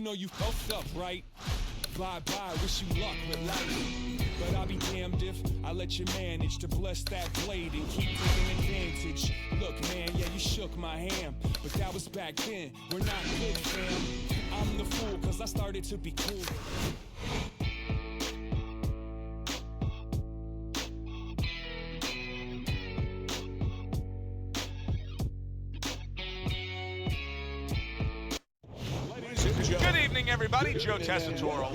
know you fucked up, right? Bye-bye, wish you luck with life. But I'll be damned if I let you manage to bless that blade and keep taking advantage. Look, man, yeah, you shook my hand, but that was back then. We're not good, fam. I'm the fool, cause I started to be cool. Good evening, everybody. Joe Tessitore.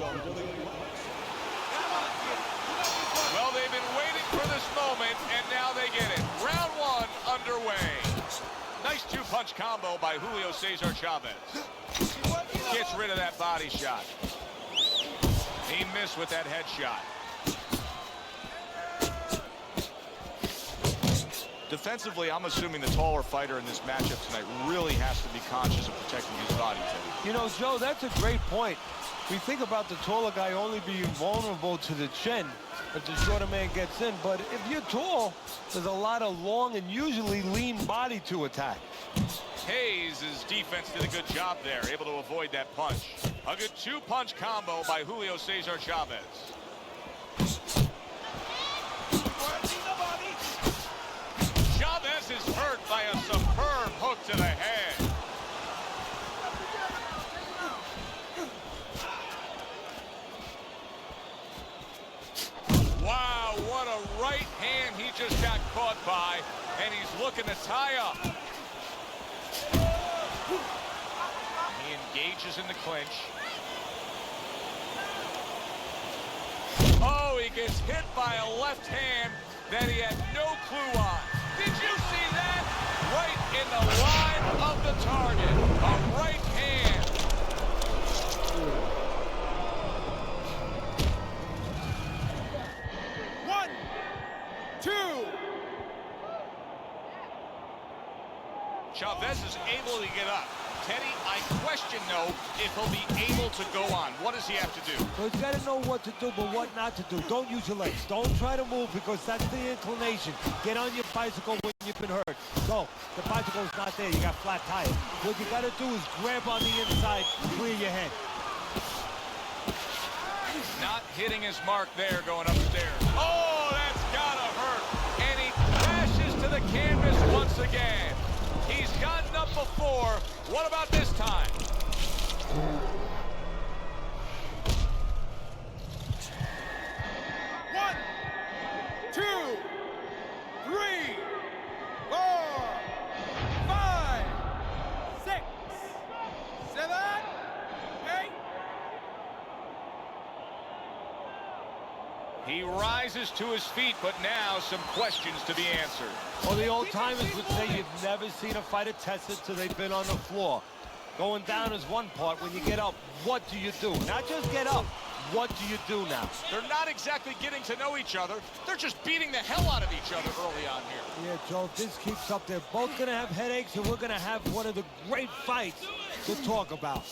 Well, they've been waiting for this moment, and now they get it. Round one underway. Nice two-punch combo by Julio Cesar Chavez. Gets rid of that body shot. He missed with that headshot. Defensively, I'm assuming the taller fighter in this matchup tonight really has to be conscious of protecting his body, Teddy. You know, Joe, that's a great point. We think about the taller guy only being vulnerable to the chin if the shorter man gets in. But if you're tall, there's a lot of long and usually lean body to attack. Hayes' defense did a good job there, able to avoid that punch. A good two-punch combo by Julio Cesar Chavez. Chavez is hurt by a superb hook to the head. Wow, what a right hand he just got caught by, and he's looking to tie up. He engages in the clinch. Oh, he gets hit by a left hand that he had no clue on. Did you see that? Right in the line of the target. A right hand. One, two. Chavez is able to get up. Teddy, I question, though, if he'll be able to go on. What does he have to do? Well, he's got to know what to do, but what not to do. Don't use your legs. Don't try to move because that's the inclination. Get on your bicycle when you've been hurt. Go. The bicycle's not there. You got flat tires. What you got to do is grab on the inside, clear your head. Not hitting his mark there going upstairs. Oh, that's got to hurt. And he crashes to the canvas once again. He's gotten up before. What about this time? One, two, three, 4, 5, 6, 7, 8. He rises to his feet, but now some questions to be answered. Well, the old-timers would say you've never seen a fighter tested till they've been on the floor. Going down is one part. When you get up, what do you do? Not just get up. What do you do now? They're not exactly getting to know each other. They're just beating the hell out of each other early on here. Yeah, Joe, if this keeps up, they're both going to have headaches, and we're going to have one of the great fights to talk about.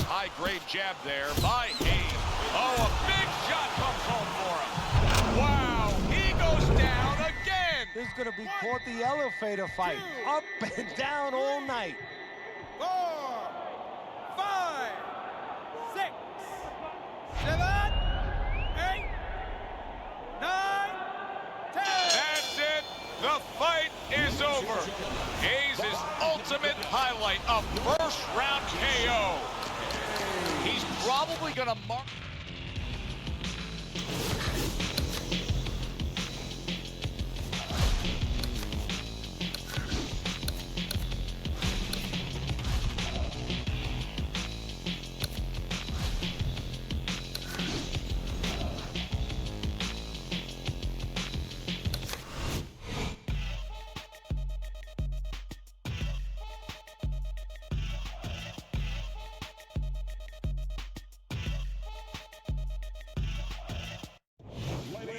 High-grade jab there by Hayes. Oh, a big shot comes home for him. Wow, he goes down again. This is going to be called the elevator fight. Up and down all night. 4, 5, 6, 7, 8, 9, 10. That's it. The fight is over. Hayes' ultimate highlight, a first-round KO. He's probably going to mark...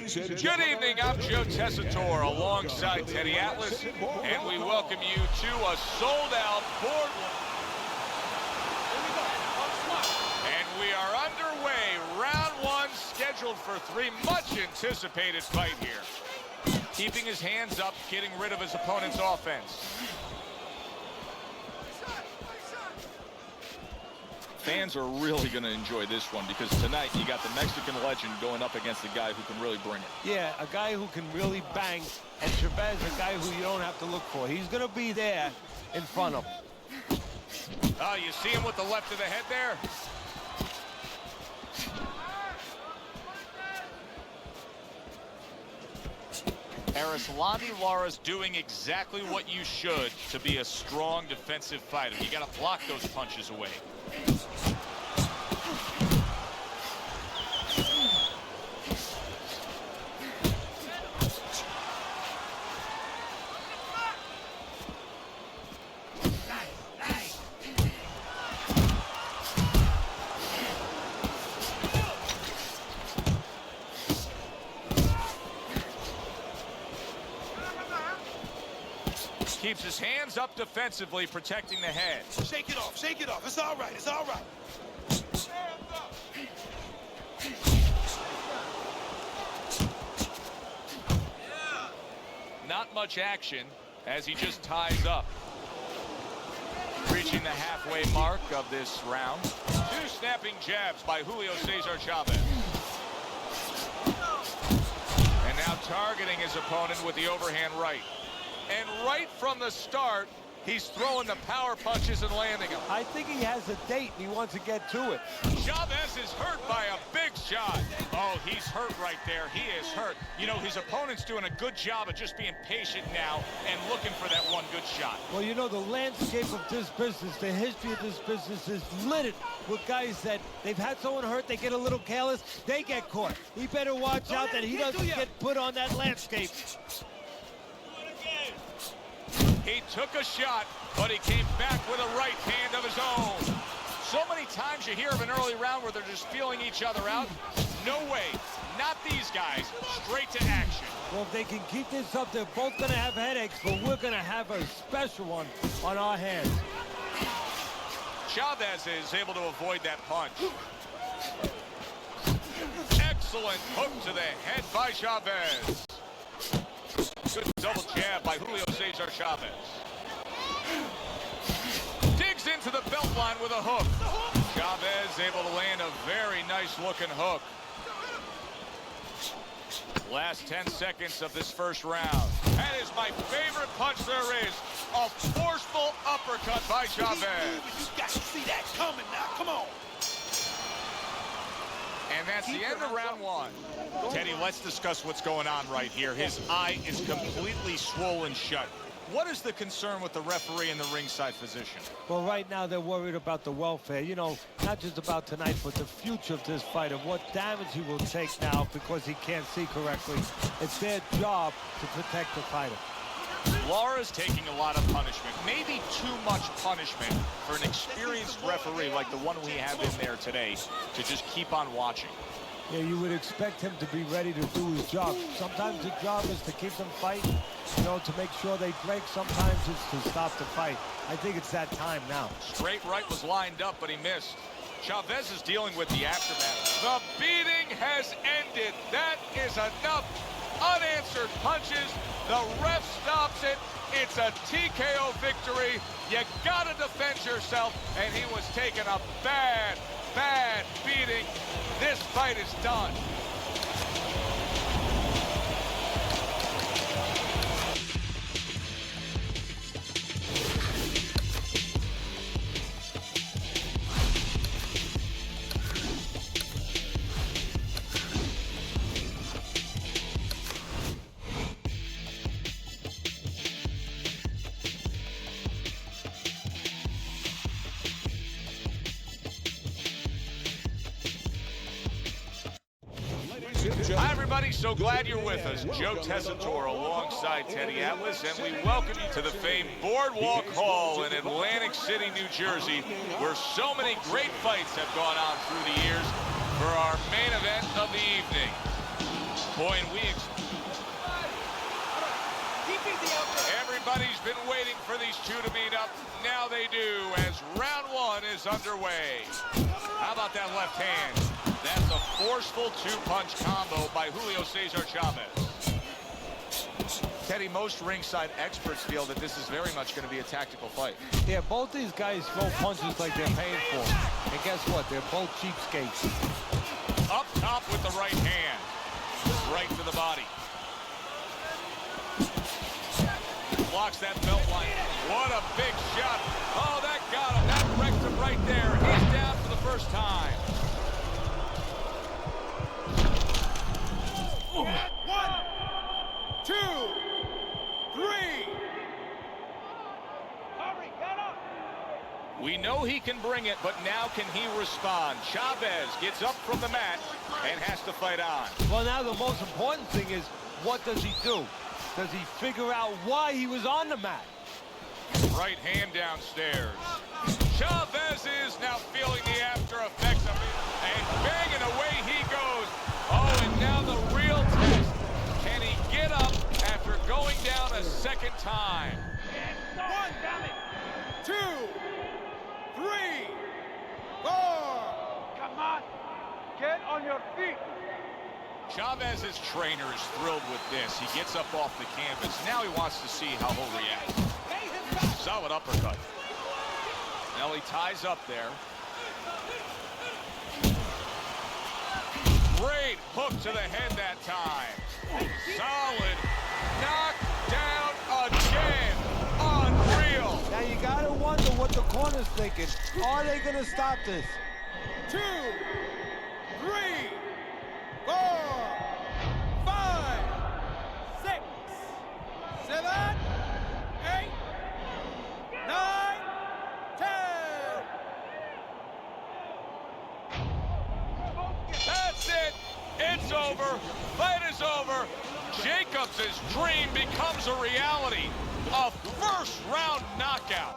Good evening, I'm Joe Tessitore alongside Teddy Atlas, and we welcome you to a sold-out boardwalk. And we are underway, round one, scheduled for 3, much anticipated fight here. Keeping his hands up, getting rid of his opponent's offense. Fans are really going to enjoy this one because tonight you got the Mexican legend going up against a guy who can really bring it. Yeah, a guy who can really bang, and Chavez, a guy who you don't have to look for. He's going to be there in front of him. Oh, you see him with the left of the head there? Arislandi Lara's doing exactly what you should to be a strong defensive fighter. You got to block those punches away. Keeps his hands up defensively, protecting the head. Shake it off, shake it off. It's all right, it's all right. Not much action as he just ties up. Reaching the halfway mark of this round. Two snapping jabs by Julio Cesar Chavez. And now targeting his opponent with the overhand right. And right from the start, he's throwing the power punches and landing them. I think he has a date and he wants to get to it. Chavez is hurt by a big shot. Oh, he's hurt right there. He is hurt. You know, his opponent's doing a good job of just being patient now and looking for that one good shot. Well, you know, the landscape of this business, the history of this business is littered with guys that they've had someone hurt, they get a little careless, they get caught. He better watch out that he doesn't get put on that landscape. He took a shot, but he came back with a right hand of his own. So many times you hear of an early round where they're just feeling each other out. No way. Not these guys. Straight to action. Well, if they can keep this up, they're both going to have headaches, but we're going to have a special one on our hands. Chavez is able to avoid that punch. Excellent hook to the head by Chavez. Good double jab by Julio Cesar Chavez. Digs into the belt line with a hook. Chavez able to land a very nice looking hook. Last 10 seconds of this first round. That is my favorite punch there is. A forceful uppercut by Chavez. You got to see that coming now. Come on. And that's the end of round one. Teddy, let's discuss what's going on right here. His eye is completely swollen shut. What is the concern with the referee in the ringside position? Well, right now they're worried about the welfare. You know, not just about tonight, but the future of this fight and what damage he will take now because he can't see correctly. It's their job to protect the fighter. Lara's taking a lot of punishment, maybe too much punishment for an experienced referee like the one we have in there today to just keep on watching. Yeah, you would expect him to be ready to do his job. Sometimes the job is to keep them fighting, you know, to make sure they break. Sometimes it's to stop the fight. I think it's that time now. Straight right was lined up, but he missed. Chavez is dealing with the aftermath. The beating has ended. That is enough. Unanswered punches. The ref stops it. It's a TKO victory. You gotta defend yourself, and he was taking a bad beating. This fight is done. Hi, everybody. So glad you're with us. Joe Tessitore alongside Teddy Atlas, and we welcome you to the famed Boardwalk Hall in Atlantic City, New Jersey, where so many great fights have gone on through the years for our main event of the evening. Boy, and everybody's been waiting for these two to meet up. Now they do, as round one is underway. How about that left hand? That's a forceful two-punch combo by Julio Cesar Chavez. Teddy, most ringside experts feel that this is very much going to be a tactical fight. Yeah, both these guys throw punches like they're paying for them. And guess what? They're both cheapskates. Up top with the right hand. Right to the body. Blocks that belt line. What a big shot. Oh, that got him. That wrecked him right there. He's down for the first time. 1, 2, 3. Hurry, get up. We know he can bring it, but now can he respond? Chavez gets up from the mat and has to fight on. Well, now the most important thing is, what does he do? Does he figure out why he was on the mat? Right hand downstairs. Chavez is now feeling the after effects of it, and banging away he goes. Oh, and now the real test. Can he get up after going down a second time? 1, 2, 3, 4. Come on, get on your feet. Chavez's trainer is thrilled with this. He gets up off the canvas. Now he wants to see how he'll react. Solid uppercut. Now he ties up there. Great hook to the head that time. Solid knockdown again. Unreal. Now you gotta wonder what the corner's thinking. Are they gonna stop this? 2, 3, 4, 5, 6, 7, 8, 9, 10. That's it. It's over. Fight is over. Jacobs' dream becomes a reality. A first-round knockout.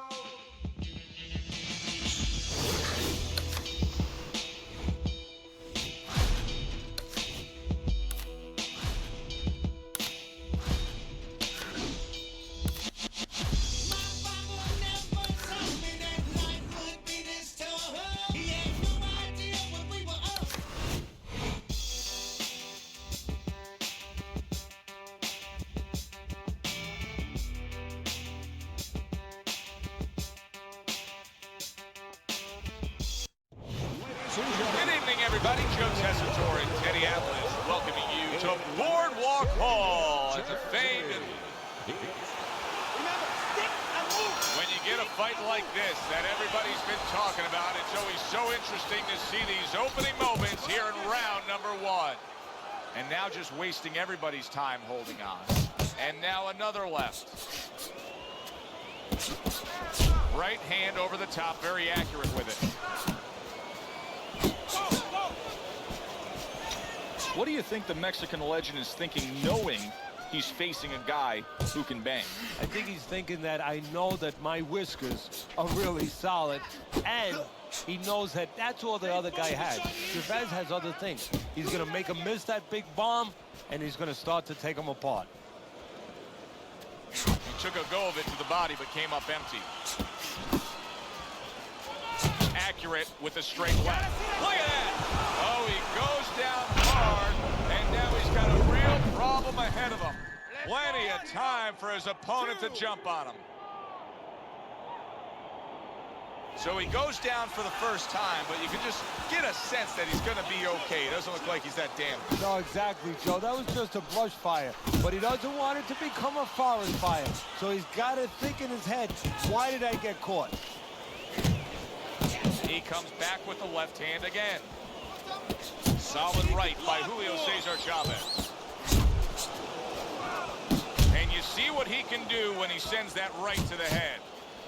Good evening, everybody. Joe Tessitore and Teddy Atlas welcoming you to Boardwalk Hall. It's a famed. When you get a fight like this that everybody's been talking about, it's always so interesting to see these opening moments here in round number 1. And now just wasting everybody's time holding on. And now another left. Right hand over the top, very accurate with it. What do you think the Mexican legend is thinking, knowing he's facing a guy who can bang? I think he's thinking that I know that my whiskers are really solid, and he knows that that's all the other guy has. Chavez has other things. He's going to make him miss that big bomb, and he's going to start to take him apart. He took a go of it to the body, but came up empty. Accurate with a straight left. Look at that! Oh, he goes down hard, and now he's got a real problem ahead of him. Plenty of time for his opponent to jump on him. So he goes down for the first time, but you can just get a sense that he's going to be okay. It doesn't look like he's that damaged. No, exactly, Joe. That was just a brush fire. But he doesn't want it to become a forest fire. So he's got to think in his head, why did I get caught? He comes back with the left hand again. Solid right by Julio Cesar Chavez. And you see what he can do when he sends that right to the head.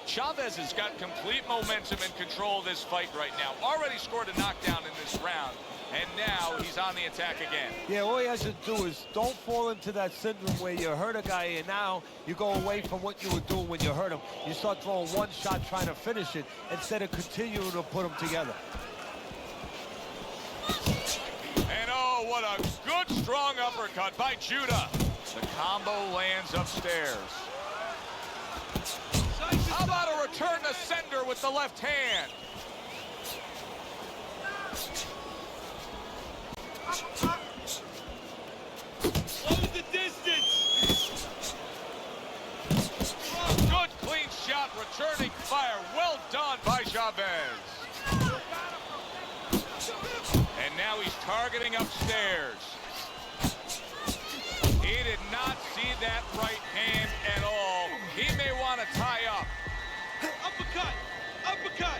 Chavez has got complete momentum and control of this fight right now. Already scored a knockdown in this round, and now he's on the attack again. Yeah, all he has to do is don't fall into that syndrome where you hurt a guy and now you go away from what you were doing when you hurt him. You start throwing one shot trying to finish it instead of continuing to put them together. And oh, what a good strong uppercut by Judah. The combo lands upstairs. How about a return to sender with the left hand? Close the distance. Chavez. And now he's targeting upstairs. He did not see that right hand at all. He may want to tie up. Uppercut! Uppercut!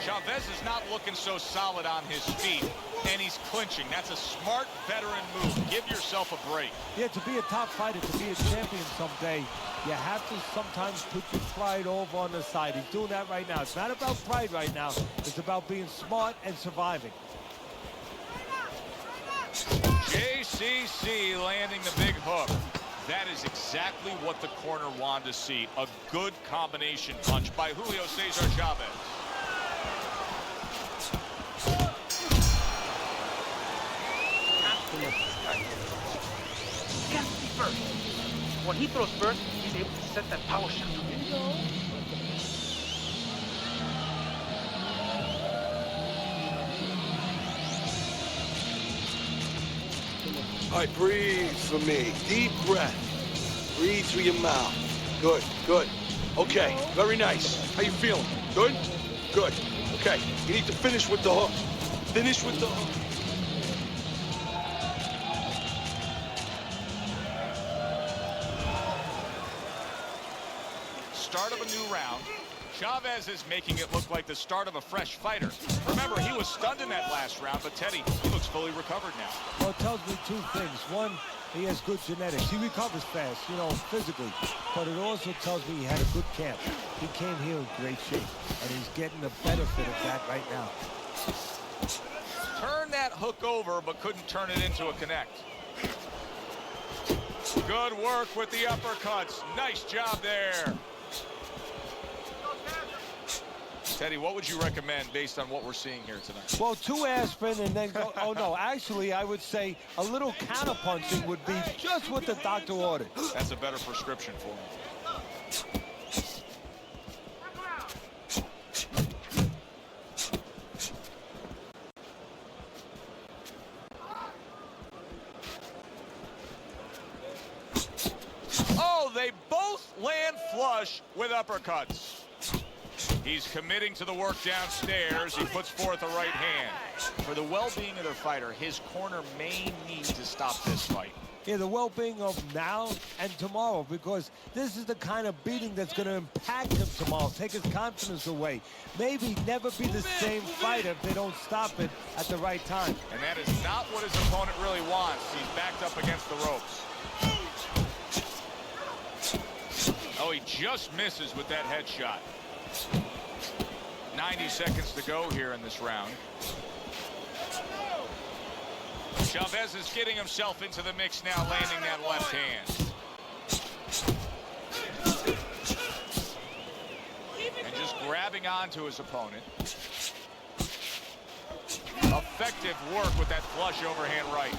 Chavez is not looking so solid on his feet, and he's clinching. That's a smart veteran move. Give yourself a break. Yeah, to be a top fighter, to be a champion someday, you have to sometimes put your pride over on the side. He's doing that right now. It's not about pride right now. It's about being smart and surviving. JCC landing the big hook. That is exactly what the corner wanted to see. A good combination punch by Julio Cesar Chavez. He has to be first. When he throws first, he's able to set that power shot. All right, breathe for me. Deep breath. Breathe through your mouth. Good, good. Okay, very nice. How you feeling? Good? Good. Okay, you need to finish with the hook. Finish with the hook. Start of a new round. Chavez is making it look like the start of a fresh fighter. Remember, he was stunned in that last round, but Teddy, he looks fully recovered now. Well, it tells me two things. One, he has good genetics. He recovers fast, you know, physically. But it also tells me he had a good camp. He came here in great shape, and he's getting the benefit of that right now. Turned that hook over, but couldn't turn it into a connect. Good work with the uppercuts. Nice job there. Teddy, what would you recommend based on what we're seeing here tonight? Well, 2 aspirin and then go. Oh, no. Actually, I would say a little counterpunching would be just what the doctor ordered. That's a better prescription for him. Oh, they both land flush with uppercuts. He's committing to the work downstairs. He puts forth a right hand. For the well-being of their fighter, his corner may need to stop this fight. Yeah, the well-being of now and tomorrow, because this is the kind of beating that's going to impact him tomorrow, take his confidence away. Maybe never be the same fighter if they don't stop it at the right time. And that is not what his opponent really wants. He's backed up against the ropes. Oh, he just misses with that headshot. 90 seconds to go here in this round. Chavez is getting himself into the mix now, landing that left hand. And just grabbing onto his opponent. Effective work with that flush overhand right.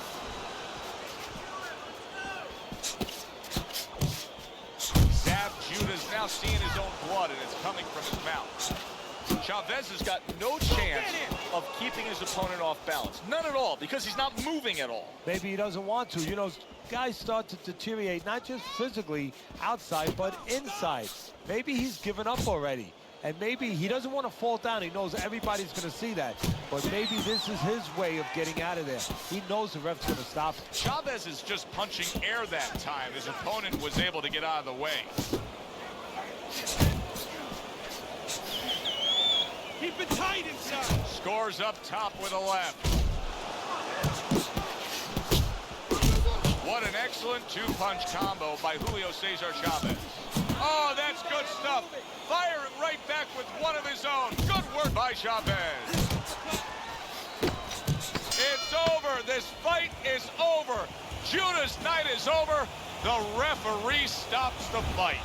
Judah's now seeing his own blood, and it's coming from his mouth. Chavez has got no chance of keeping his opponent off balance. None at all, because he's not moving at all. Maybe he doesn't want to. You know, guys start to deteriorate, not just physically outside, but inside. Maybe he's given up already. And maybe he doesn't want to fall down. He knows everybody's going to see that. But maybe this is his way of getting out of there. He knows the ref's going to stop him. Chavez is just punching air that time. His opponent was able to get out of the way. Keep it tight inside. Scores up top with a left. What an excellent two-punch combo by Julio Cesar Chavez. Oh, that's good stuff. Firing right back with one of his own. Good work by Chavez. It's over. This fight is over. Judah's night is over. The referee stops the fight.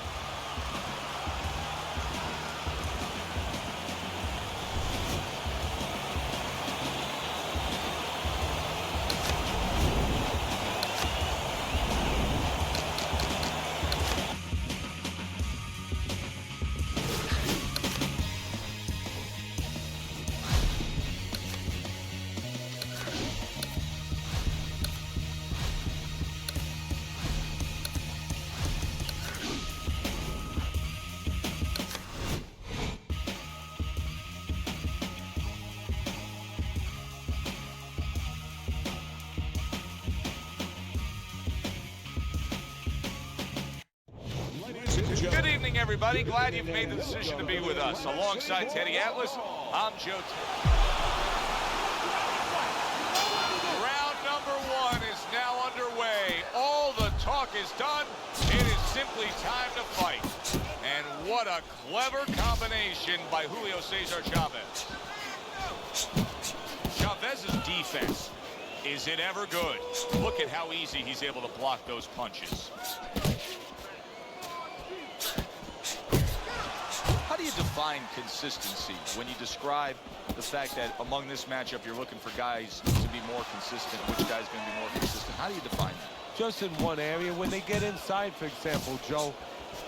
Good evening, everybody. Glad you've made the decision to be with us. Alongside Teddy Atlas, I'm Joe. Round number one is now underway. All the talk is done. It is simply time to fight. And what a clever combination by Julio Cesar Chavez. Chavez's defense, is it ever good? Look at how easy he's able to block those punches. How do you define consistency when you describe the fact that among this matchup you're looking for guys to be more consistent? Which guy's going to be more consistent? How do you define that? Just in one area, when they get inside, for example, Joe,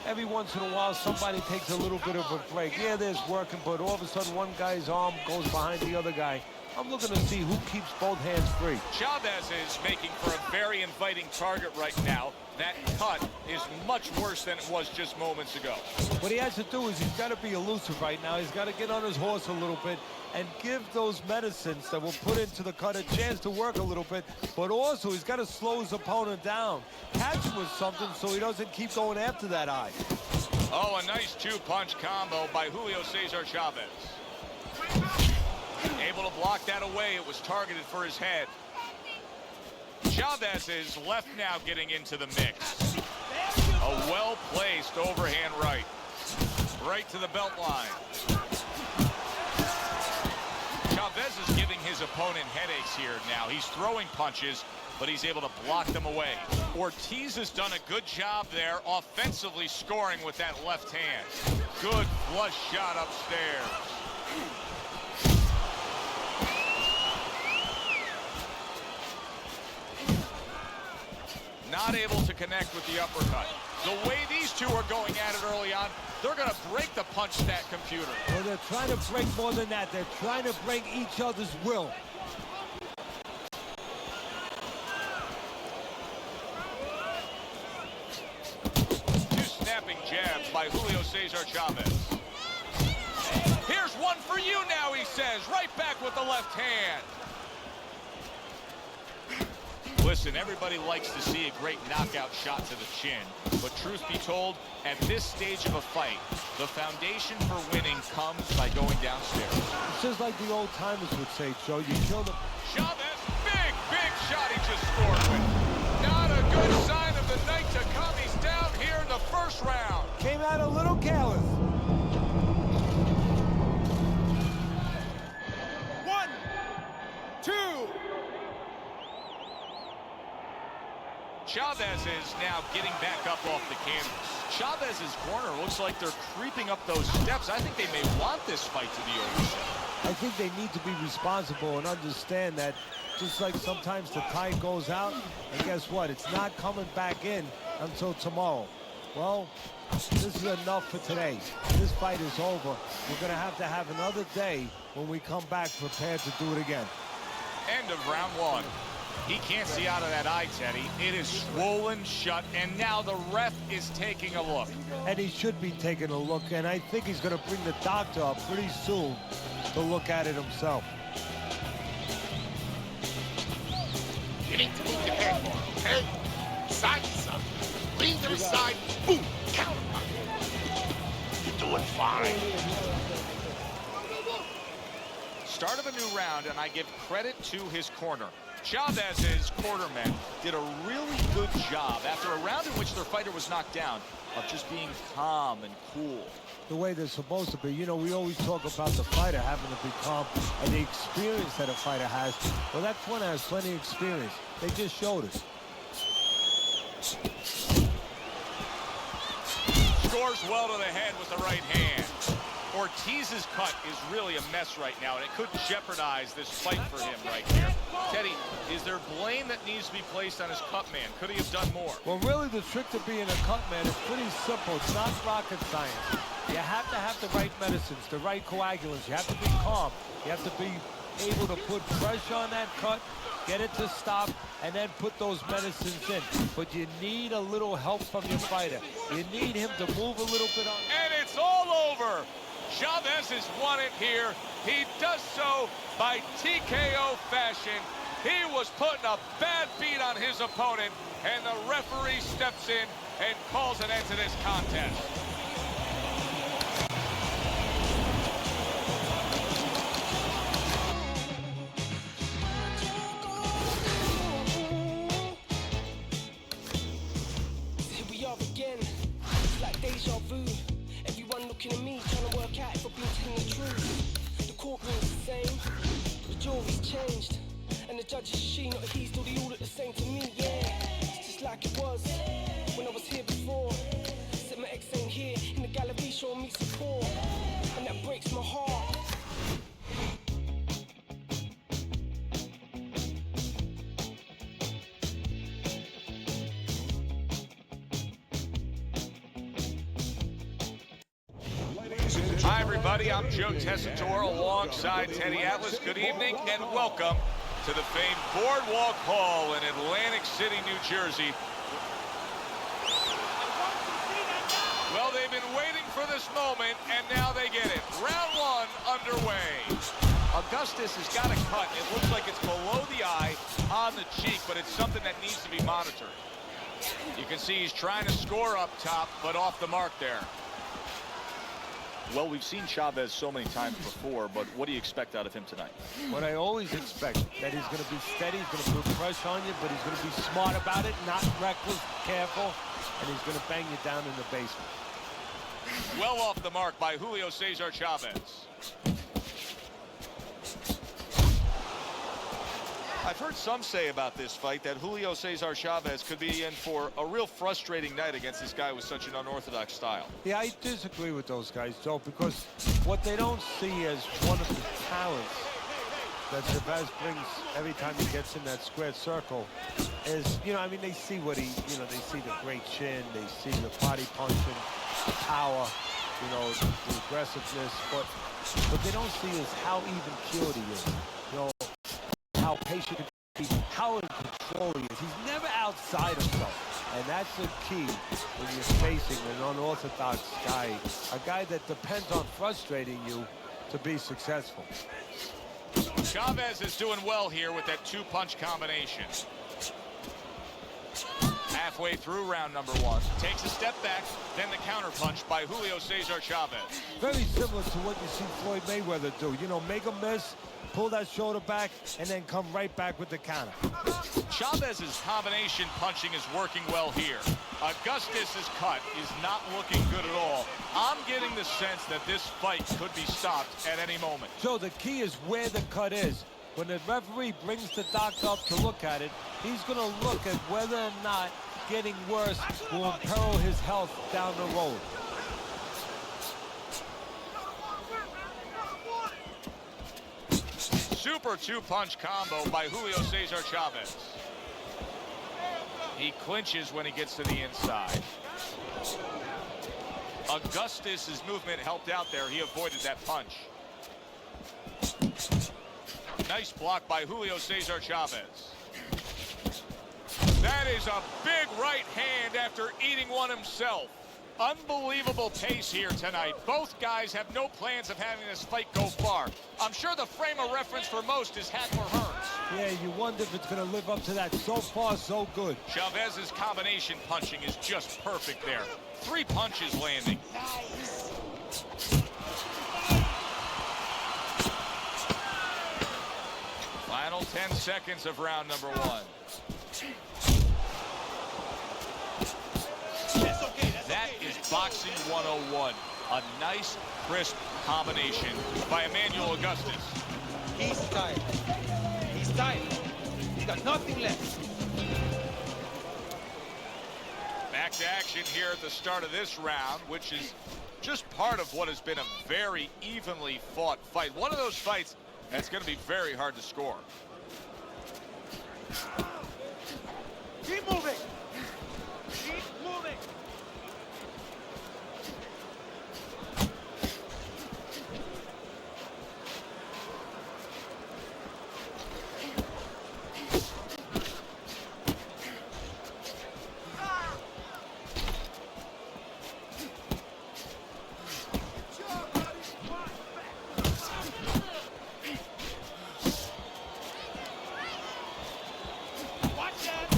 every once in a while somebody takes a little bit of a break. Yeah, there's working, but all of a sudden one guy's arm goes behind the other guy. I'm looking to see who keeps both hands free. Chavez is making for a very inviting target right now. That cut is much worse than it was just moments ago. What he has to do is he's got to be elusive right now. He's got to get on his horse a little bit and give those medicines that will put into the cut a chance to work a little bit, but also he's got to slow his opponent down. Catch him with something so he doesn't keep going after that eye. Oh, a nice two-punch combo by Julio Cesar Chavez. Able to block that away. It was targeted for his head. Chavez is left now getting into the mix. A well-placed overhand right. Right to the belt line. Chavez is giving his opponent headaches here now. He's throwing punches, but he's able to block them away. Ortiz has done a good job there offensively scoring with that left hand. Good flush shot upstairs. Not able to connect with the uppercut. The way these two are going at it early on, they're going to break the punch stat computer. Well, they're trying to break more than that. They're trying to break each other's will. Two snapping jabs by Julio Cesar Chavez. Here's one for you now, he says. Right back with the left hand. Listen, everybody likes to see a great knockout shot to the chin, but truth be told, at this stage of a fight, the foundation for winning comes by going downstairs. It's just like the old timers would say, Joe, you kill them. Chavez, big shot he just scored with. Not a good sign of the night to come. He's down here in the first round. Came out a little careless. 1, 2. Chavez is now getting back up off the canvas. Chavez's corner looks like they're creeping up those steps. I think they may want this fight to be over. I think they need to be responsible and understand that just like sometimes the tide goes out, and guess what? It's not coming back in until tomorrow. Well, this is enough for today. This fight is over. We're going to have another day when we come back prepared to do it again. End of round one. He can't see out of that eye, Teddy. It is swollen shut, and now the ref is taking a look. And he should be taking a look, and I think he's going to bring the doctor up pretty soon to look at it himself. You need to move your head more, okay? Side to side. Lean to the side. Boom. Counter. You're doing fine. Start of a new round, and I give credit to his corner. Chavez's cornermen did a really good job after a round in which their fighter was knocked down of just being calm and cool. The way they're supposed to be. You know, we always talk about the fighter having to be calm and the experience that a fighter has. Well, that corner has plenty of experience. They just showed us. Scores well to the head with the right hand. Ortiz's cut is really a mess right now, and it could jeopardize this fight for him right here. Teddy, is there blame that needs to be placed on his cut man? Could he have done more? Well, really, the trick to being a cut man is pretty simple. It's not rocket science. You have to have the right medicines, the right coagulants. You have to be calm. You have to be able to put pressure on that cut, get it to stop, and then put those medicines in. But you need a little help from your fighter. You need him to move a little bit on. And it's all over. Chavez has won it here. He does so by TKO fashion. He was putting a bad beat on his opponent, and the referee steps in and calls an end to this contest. Here we are again, it's like deja vu. Everyone looking at me, trying to work out if I've been telling the truth. The courtroom's the same, the jury's changed, and the judge is she, not a he, still they all look the same to me, yeah. It's just like it was when I was here before. Said my ex ain't here, in the gallery showing me support, and that breaks my heart. Hi, everybody. I'm Joe Tessitore alongside Teddy Atlas. Good evening and welcome to the famed Boardwalk Hall in Atlantic City, New Jersey. Well, they've been waiting for this moment, and now they get it. Round one underway. Augustus has got a cut. It looks like it's below the eye on the cheek, but it's something that needs to be monitored. You can see he's trying to score up top, but off the mark there. Well, we've seen Chavez so many times before, but what do you expect out of him tonight? What I always expect, that he's going to be steady, he's going to put pressure on you, but he's going to be smart about it, not reckless, careful, and he's going to bang you down in the basement. Well off the mark by Julio Cesar Chavez. I've heard some say about this fight that Julio Cesar Chavez could be in for a real frustrating night against this guy with such an unorthodox style. Yeah, I disagree with those guys, Joe, because what they don't see as one of the talents that Chavez brings every time he gets in that square circle is, you know, I mean, they see what he, you know, they see the great chin, they see the body punching, the power, you know, the aggressiveness, but what they don't see is how even keeled he is, you know, how patient he is, how in control he is. He's never outside himself, and that's the key when you're facing an unorthodox guy, a guy that depends on frustrating you to be successful. Chavez is doing well here with that two-punch combination. Halfway through round number one. Takes a step back, then the counterpunch by Julio Cesar Chavez. Very similar to what you see Floyd Mayweather do. You know, make a miss, pull that shoulder back, and then come right back with the counter. Chavez's combination punching is working well here. Augustus's cut is not looking good at all. I'm getting the sense that this fight could be stopped at any moment. So the key is where the cut is. When the referee brings the doctor up to look at it, he's going to look at whether or not getting worse will imperil his health down the road. Super two-punch combo by Julio Cesar Chavez. He clinches when he gets to the inside. Augustus's movement helped out there. He avoided that punch. Nice block by Julio Cesar Chavez. That is a big right hand after eating one himself. Unbelievable pace here tonight. Both guys have no plans of having this fight go far. I'm sure the frame of reference for most is Hackler Hearns. Yeah, you wonder if it's going to live up to that. So far, so good. Chavez's combination punching is just perfect there. 3 punches landing. Final 10 seconds of round number one. That is boxing 101. A nice, crisp combination by Emmanuel Augustus. He's tired. He's tired. He's got nothing left. Back to action here at the start of this round, which is just part of what has been a very evenly fought fight. One of those fights that's going to be very hard to score. Keep moving. Keep moving.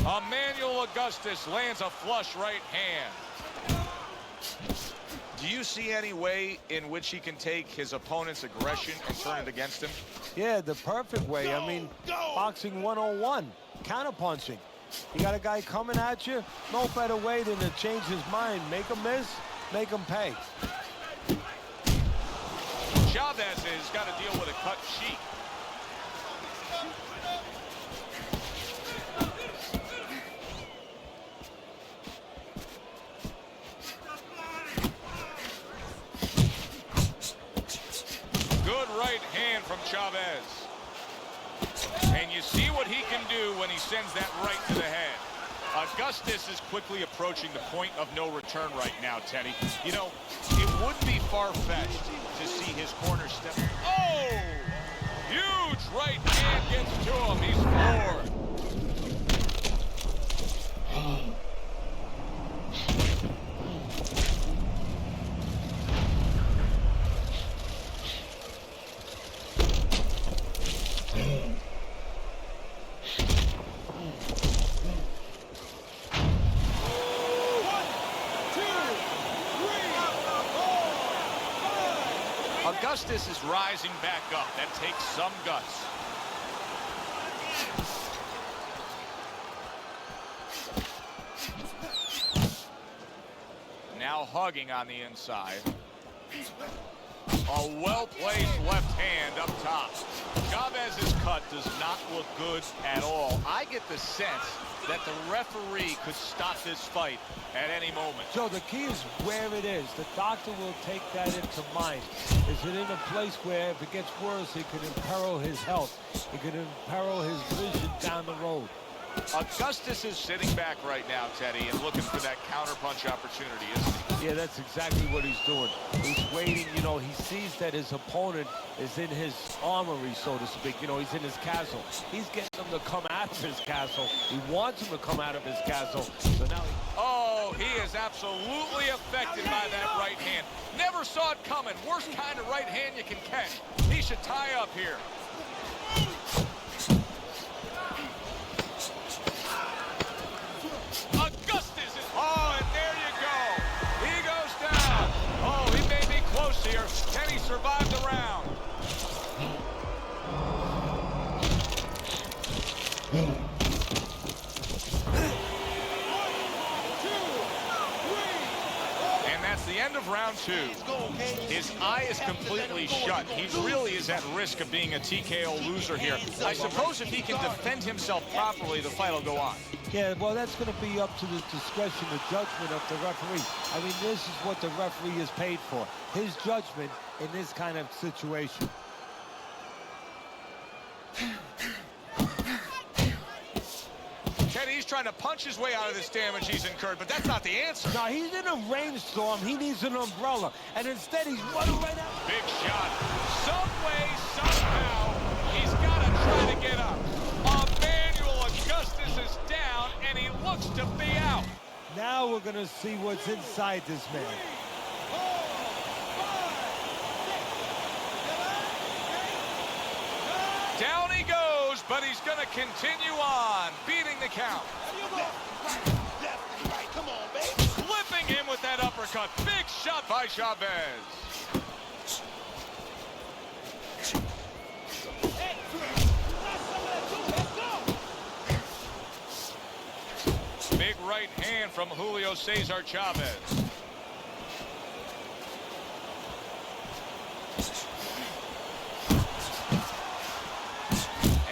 Emmanuel Augustus lands a flush right hand. Do you see any way in which he can take his opponent's aggression and turn it against him? Yeah, the perfect way. I mean, boxing 101, counterpunching. You got a guy coming at you, no better way than to change his mind. Make him miss, make him pay. Chavez has got to deal with a cut cheek. Good right hand from Chavez. And you see what he can do when he sends that right to the head. Augustus is quickly approaching the point of no return right now, Teddy. You know, it wouldn't be far-fetched to see his corner step. Oh! Huge right hand gets to him. He's floored. Augustus is rising back up. That takes some guts. Now hugging on the inside. A well-placed left hand up top. Chavez's cut does not look good at all. I get the sense that the referee could stop this fight at any moment. Joe, the key is where it is. The doctor will take that into mind. Is it in a place where if it gets worse, it could imperil his health? It could imperil his vision down the road. Augustus is sitting back right now, Teddy, and looking for that counterpunch opportunity, isn't he? Yeah, that's exactly what he's doing. He's waiting, you know, he sees that his opponent is in his armory, so to speak. You know, he's in his castle. He's getting him to come out of his castle. He wants him to come out of his castle. So now Oh, he is absolutely affected by that right hand. Never saw it coming. Worst kind of right hand you can catch. He should tie up here. Augustus is... Oh, and there you go. He goes down. Oh, he may be close here. Can he survive the round? And that's the end of round two. His eye is completely shut. He really is at risk of being a TKO loser here. I suppose if he can defend himself properly, the fight will go on. yeah, well, that's going to be up to the discretion, the judgment of the referee. I mean, this is what the referee is paid for. His judgment in this kind of situation. Teddy, he's trying to punch his way out of this damage he's incurred, but that's not the answer. Now, he's in a rainstorm. He needs an umbrella. And instead, he's running right out. Big shot. Some way, somehow, he's got to try to get up. Emmanuel Augustus is down, and he looks to be out. Now we're going to see what's inside this man. Down he goes, but he's going to continue on, beating the count. Come on, baby. Flipping him with that uppercut. Big shot by Chavez. Big right hand from Julio Cesar Chavez.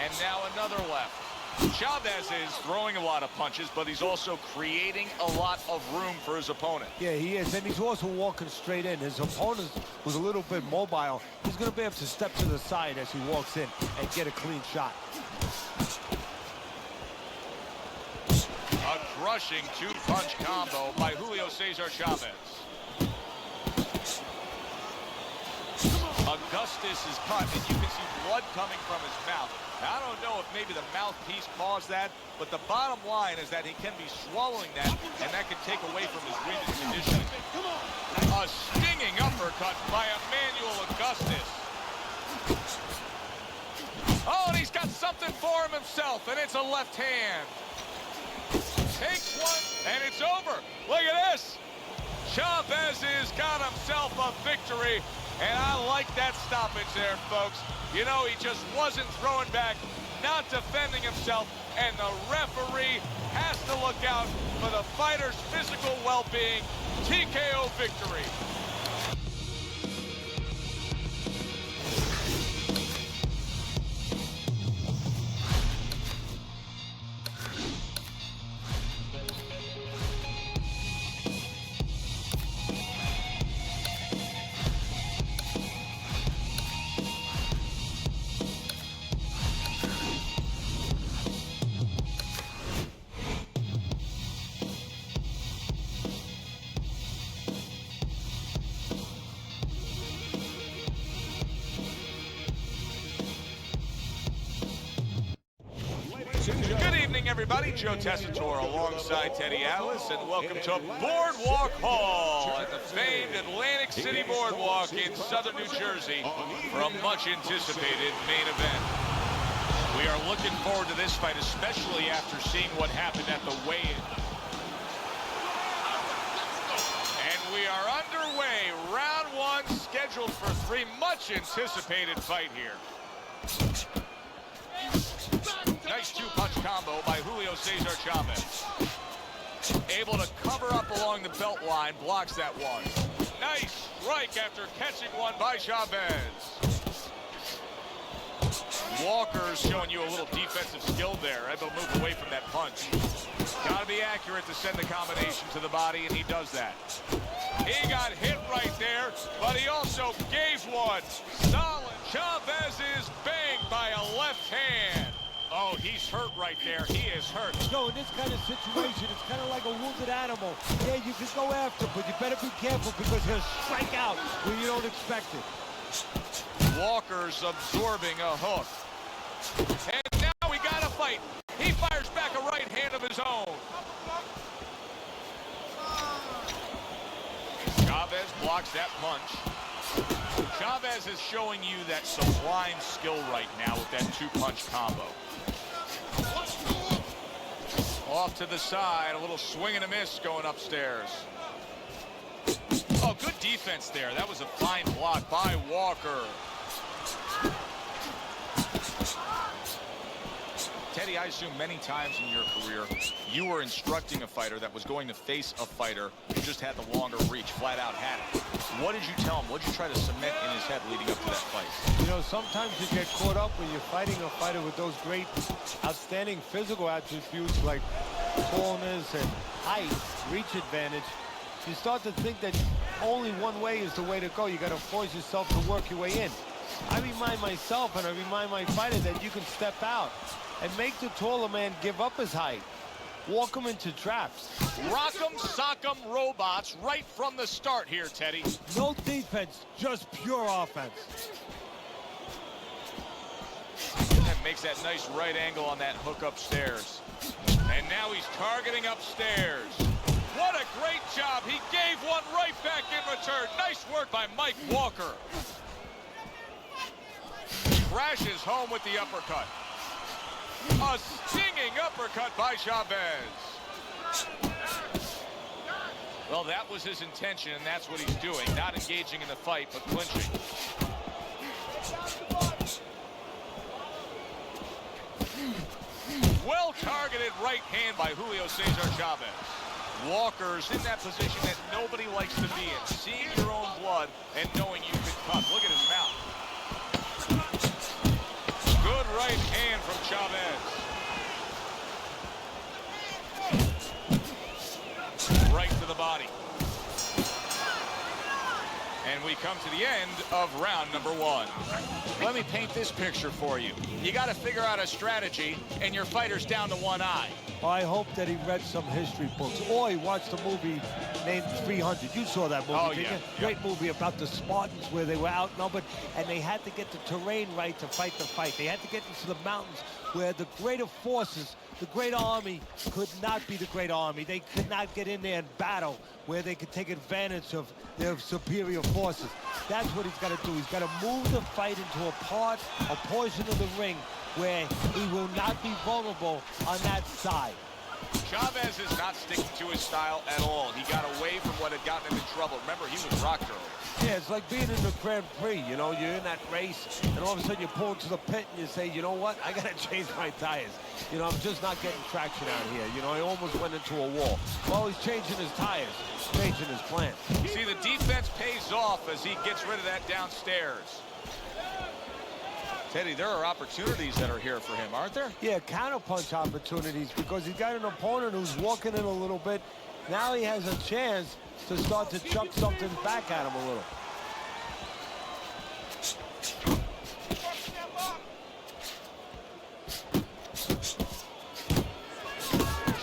And now another left. Chavez is throwing a lot of punches, but he's also creating a lot of room for his opponent. Yeah, he is, and he's also walking straight in. His opponent was a little bit mobile. He's going to be able to step to the side as he walks in and get a clean shot. A crushing two-punch combo by Julio Cesar Chavez. Augustus is cut, and you can see blood coming from his mouth. Now, I don't know if maybe the mouthpiece caused that, but the bottom line is that he can be swallowing that, and that can take away from his breathing conditioning. A stinging uppercut by Emmanuel Augustus. Oh, and he's got something for him himself, and it's a left hand. takes one, and it's over. Look at this. Chavez has got himself a victory, and I like that stoppage there, folks. You know, he just wasn't throwing back, not defending himself, and the referee has to look out for the fighter's physical well-being. TKO victory. Good evening, everybody. Joe Tessitore alongside Teddy Atlas, and welcome to Boardwalk Hall at the famed Atlantic City Boardwalk in southern New Jersey for a much-anticipated main event. We are looking forward to this fight, especially after seeing what happened at the weigh-in. And we are underway. Round one scheduled for 3. Much-anticipated fight here. Nice two-punch combo by Julio Cesar Chavez. Able to cover up along the belt line, blocks that one. Nice strike after catching one by Chavez. Walker's showing you a little defensive skill there, able to move away from that punch. Got to be accurate to send the combination to the body, and he does that. He got hit right there, but he also gave one. Solid. Chavez is banged by a left hand. Oh, he's hurt right there. He is hurt. So in this kind of situation, it's kind of like a wounded animal. Yeah, you can go after, but you better be careful because he'll strike out when you don't expect it. Walker's absorbing a hook. And now we got a fight. He fires back a right hand of his own. Chavez blocks that punch. Chavez is showing you that sublime skill right now with that two-punch combo. Off to the side, a little swing and a miss going upstairs. Oh, good defense there. That was a fine block by Walker. Teddy, I assume many times in your career, you were instructing a fighter that was going to face a fighter who just had the longer reach, flat out had it. What did you tell him? What did you try to cement in his head leading up to that fight? You know, sometimes you get caught up when you're fighting a fighter with those great, outstanding physical attributes like tallness and height, reach advantage. You start to think that only one way is the way to go. You got to force yourself to work your way in. I remind myself and I remind my fighter that you can step out and make the taller man give up his height. Walk him into traps. Rock'em, sock'em robots right from the start here, Teddy. No defense, just pure offense. That makes that nice right angle on that hook upstairs. And now he's targeting upstairs. What a great job. He gave one right back in return. Nice work by Mike Walker. Crashes home with the uppercut. A stinging uppercut by Chavez. Well, that was his intention, and that's what he's doing. Not engaging in the fight, but clinching. Well-targeted right hand by Julio Cesar Chavez. Walker's in that position that nobody likes to be in. Seeing your own blood and knowing you can cut. Look at his mouth. Good right hand from Chavez. Right to the body. And we come to the end of round number 1. Let me paint this picture for you. You got to figure out a strategy, and your fighter's down to one eye. Well, I hope that he read some history books, or he watched a movie named 300. You saw that movie, didn't you? Great movie about the Spartans where they were outnumbered, and they had to get the terrain right to fight the fight. They had to get into the mountains where the greater forces, the great army, could not be the great army. They could not get in there and battle where they could take advantage of their superior forces. That's what he's got to do. He's got to move the fight into a portion of the ring where he will not be vulnerable on that side. Chavez is not sticking to his style at all. He got away from what had gotten him in trouble. Remember, he was rocked earlier. Yeah, it's like being in the Grand Prix. You know, you're in that race, and all of a sudden you pull into the pit and you say, you know what? I got to change my tires. You know, I'm just not getting traction out here. You know, I almost went into a wall. Well, he's changing his tires, changing his plan. See, the defense pays off as he gets rid of that downstairs. Teddy, there are opportunities that are here for him, aren't there? Yeah, counterpunch opportunities because he's got an opponent who's walking in a little bit. Now he has a chance to start to chuck something back at him a little.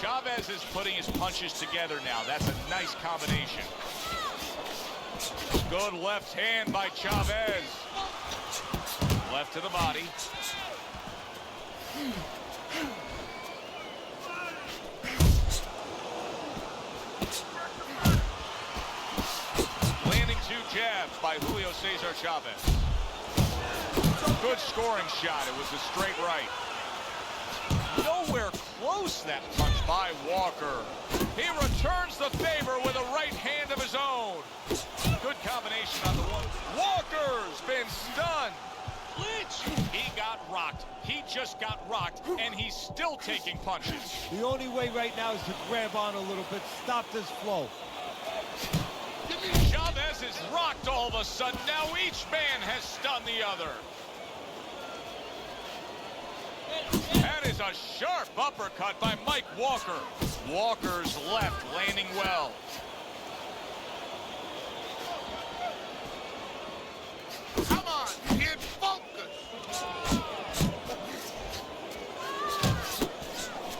Chavez is putting his punches together now. That's a nice combination. Good left hand by Chavez. Left to the body. Landing two jabs by Julio Cesar Chavez. Good scoring shot. It was a straight right. Nowhere close, that punch by Walker. He returns the favor with a right hand of his own. Good combination on the one. Walker's been stunned. He got rocked. He just got rocked, and he's still taking punches. The only way right now is to grab on a little bit, stop this flow. Chavez is rocked all of a sudden. Now each man has stunned the other. That is a sharp uppercut by Mike Walker. Walker's left landing well. Come on, get focused.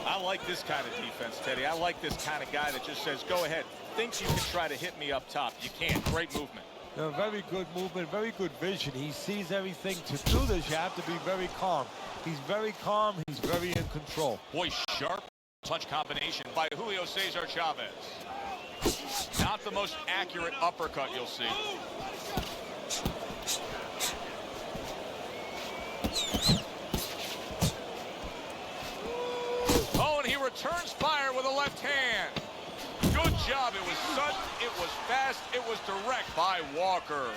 I like this kind of defense, Teddy. I like this kind of guy that just says, go ahead. Thinks you can try to hit me up top. You can't. Great movement. Very good movement, very good vision. He sees everything. To do this, you have to be very calm. He's very calm. He's very in control. Boy, sharp punch combination by Julio Cesar Chavez. Not the most accurate uppercut you'll see. Oh, and he returns fire with a left hand. Good job. It was sudden, it was fast, it was direct by Walker.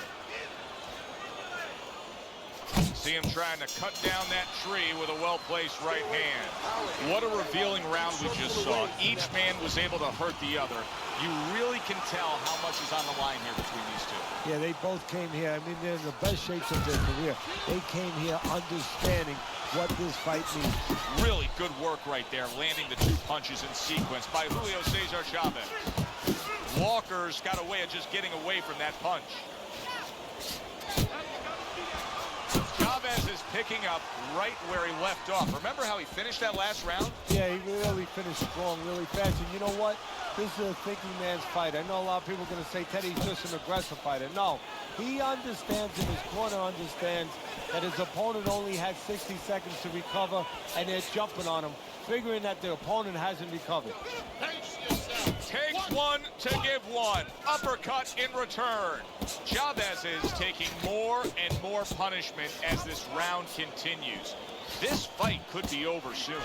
See him trying to cut down that tree with a well-placed right hand. What a revealing round we just saw. Each man was able to hurt the other. You really can tell how much is on the line here between these two. Yeah, they both came here. I mean, they're in the best shapes of their career. They came here understanding what this fight means. Really good work right there, landing the two punches in sequence by Julio Cesar Chavez. Walker's got a way of just getting away from that punch. Chavez is picking up right where he left off. Remember how he finished that last round? Yeah, he really finished strong, really fast. And you know what? This is a thinking man's fight. I know a lot of people are going to say Teddy's just an aggressive fighter. No, he understands, in his corner understands, that his opponent only had 60 seconds to recover, and they're jumping on him, figuring that the opponent hasn't recovered. Takes one to give one. Uppercut in return. Chavez is taking more and more punishment as this round continues. This fight could be over soon.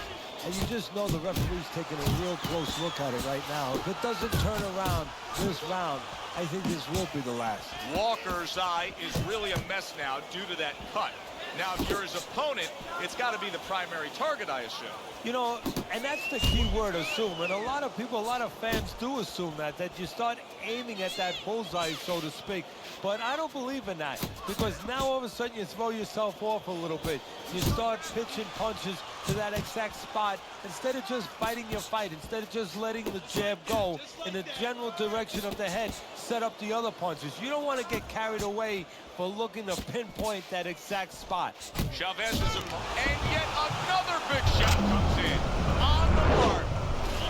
And you just know the referee's taking a real close look at it right now. If it doesn't turn around this round, I think this will be the last. Walker's eye is really a mess now due to that cut. Now, if you're his opponent, it's got to be the primary target, I assume. You know, and that's the key word, assume. And a lot of people, a lot of fans do assume that you start aiming at that bullseye, so to speak. But I don't believe in that, because now all of a sudden you throw yourself off a little bit. You start pitching punches to that exact spot instead of just fighting your fight, instead of just letting the jab go in the general direction of the head, set up the other punches. You don't want to get carried away for looking to pinpoint that exact spot. Chavez is and yet another big shot comes in. On the mark.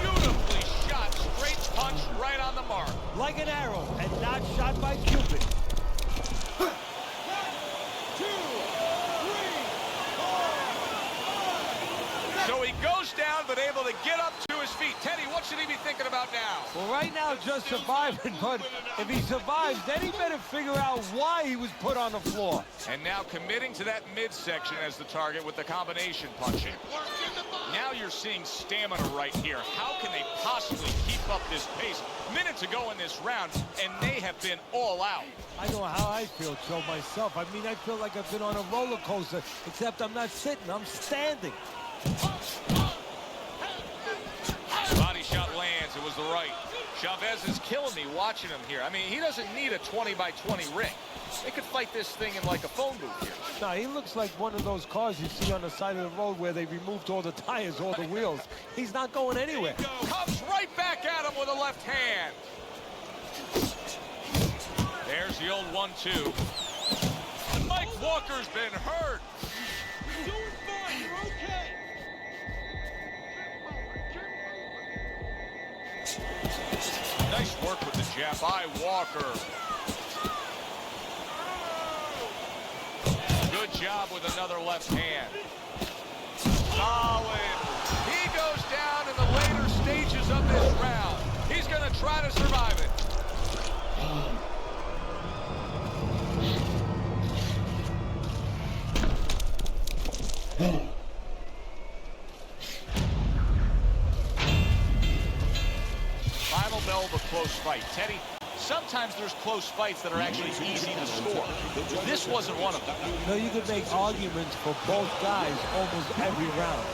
Beautifully shot. Straight punch right on the mark. Like an arrow and not shot by Cupid. 1, 2, 3, 4, 5. So he goes down but able to get up to his feet. Teddy, What should he be thinking about now? Well, right now, just surviving, but if he survives, then he better figure out why he was put on the floor. And now committing to that midsection as the target with the combination punching. Now you're seeing stamina right here. How can they possibly keep up this pace? Minutes ago in this round, and they have been all out. I know how I feel, Joe, myself. I mean, I feel like I've been on a roller coaster, except I'm not sitting, I'm standing. Body shot lands, it was the right. Chavez is killing me watching him here. I mean, he doesn't need a 20-by-20 ring. They could fight this thing in like a phone booth here. No, he looks like one of those cars you see on the side of the road where they removed all the tires, all the wheels. He's not going anywhere. Comes right back at him with a left hand. There's the old 1-2. Mike Walker's been hurt. You're doing fine. You're okay. Nice work with the jab by Walker. Good job with another left hand. Solid. He goes down in the later stages of this round. He's going to try to survive it. Final bell of a close fight. Teddy, sometimes there's close fights that are actually easy to score. This wasn't one of them. No, you could make arguments for both guys almost every round.